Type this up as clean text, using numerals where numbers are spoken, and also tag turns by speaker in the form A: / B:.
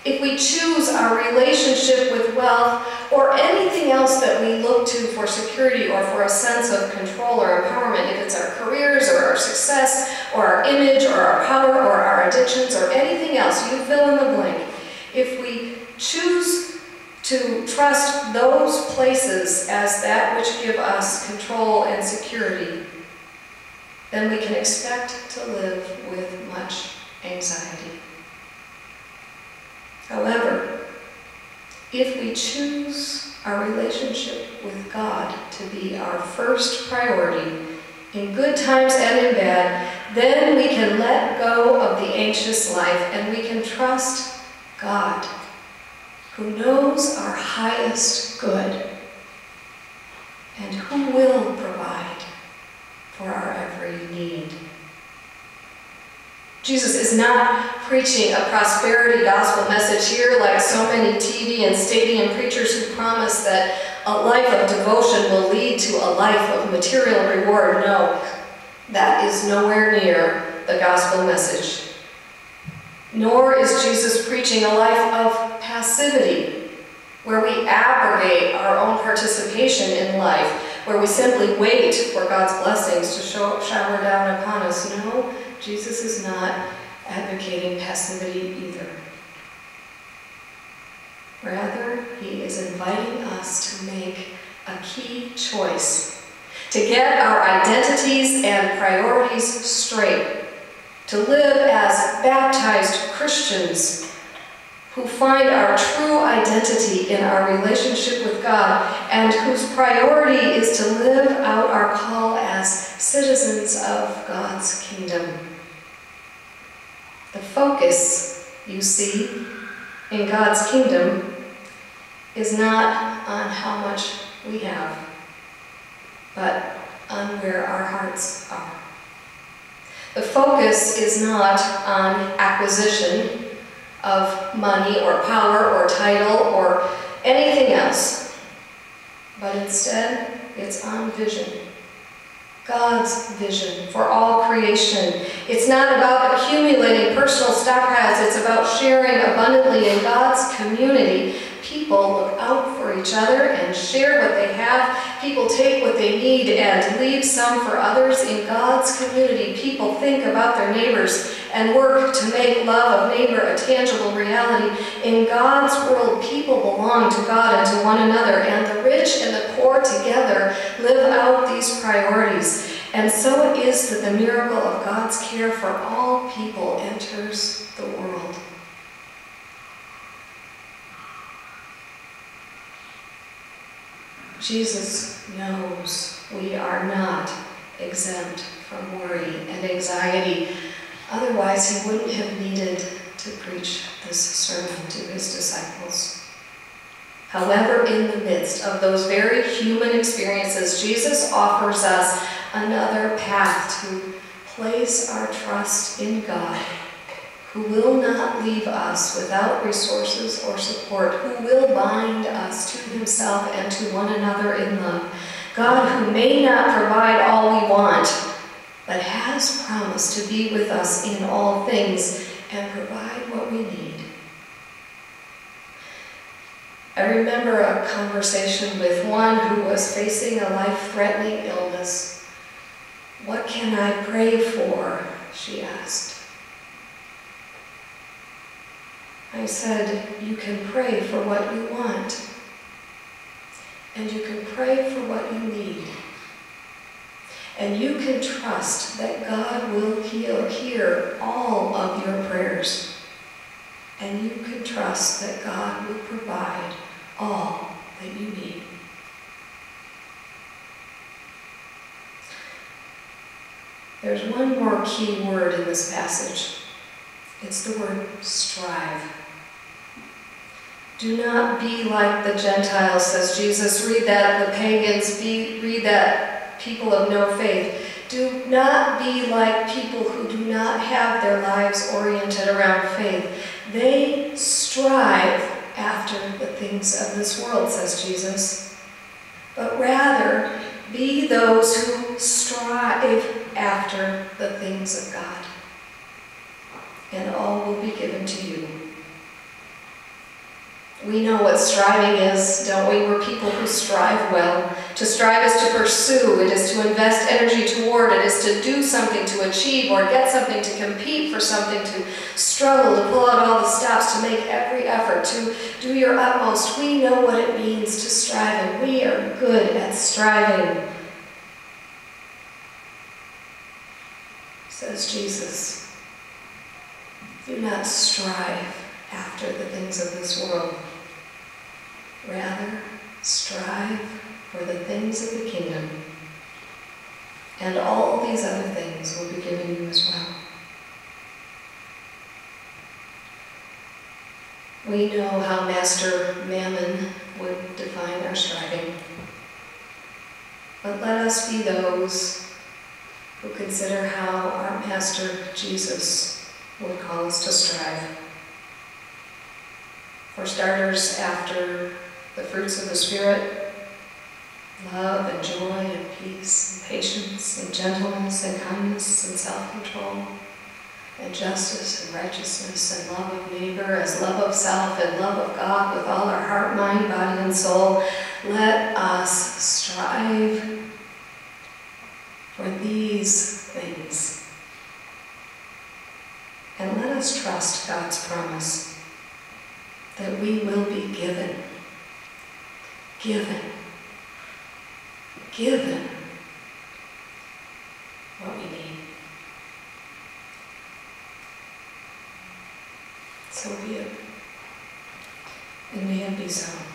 A: If we choose our relationship with wealth or anything else that we look to for security or for a sense of control or empowerment, if it's our careers or our success or our image or our power or our addictions or anything else, you fill in the blank. If we choose to trust those places as that which give us control and security, then we can expect to live with much anxiety. However, if we choose our relationship with God to be our first priority, in good times and in bad, then we can let go of the anxious life and we can trust God, who knows our highest good and who will provide for our every need. Jesus is not preaching a prosperity gospel message here like so many TV and stadium preachers who promise that a life of devotion will lead to a life of material reward. No, that is nowhere near the gospel message. Nor is Jesus preaching a life of passivity, where we abrogate our own participation in life, where we simply wait for God's blessings to shower down upon us. No, Jesus is not advocating passivity either. Rather, he is inviting us to make a key choice, to get our identities and priorities straight, to live as baptized Christians who find our true identity in our relationship with God and whose priority is to live out our call as citizens of God's kingdom. The focus, you see, in God's kingdom is not on how much we have, but on where our hearts are. The focus is not on acquisition of money or power or title or anything else, but instead it's on vision. God's vision for all creation. It's not about accumulating personal stockpiles, it's about sharing abundantly in God's community. People look out for each other and share what they have. People take what they need and leave some for others. In God's community, people think about their neighbors and work to make love of neighbor a tangible reality. In God's world, people belong to God and to one another, and the rich and the poor together live out these priorities. And so it is that the miracle of God's care for all people enters the world. Jesus knows we are not exempt from worry and anxiety. Otherwise, he wouldn't have needed to preach this sermon to his disciples. However, in the midst of those very human experiences, Jesus offers us another path to place our trust in God, who will not leave us without resources or support, who will bind us to himself and to one another in love. God who may not provide all we want, but has promised to be with us in all things and provide what we need. I remember a conversation with one who was facing a life-threatening illness. "What can I pray for?" she asked. I said, "You can pray for what you want, and you can pray for what you need. And you can trust that God will hear all of your prayers, and you can trust that God will provide all that you need." There's one more key word in this passage. It's the word strive. Do not be like the Gentiles, says Jesus. Read that, the pagans. Read that, people of no faith. Do not be like people who do not have their lives oriented around faith. They strive after the things of this world, says Jesus. But rather, be those who strive after the things of God, and all will be given to you. We know what striving is, don't we? We're people who strive well. To strive is to pursue, it is to invest energy toward, it is to do something, to achieve or get something, to compete for something, to struggle, to pull out all the stops, to make every effort, to do your utmost. We know what it means to strive, and we are good at striving. Says Jesus, do not strive after the things of this world. Rather, strive for the things of the kingdom, and all these other things will be given you as well. We know how Master Mammon would define our striving, but let us be those who consider how our Master Jesus would call us to strive. For starters, after the fruits of the Spirit, love and joy and peace and patience and gentleness and kindness and self-control and justice and righteousness and love of neighbor as love of self and love of God with all our heart, mind, body, and soul, let us strive for these things. And let us trust God's promise that we will be given what we need. So be it. And may it be so.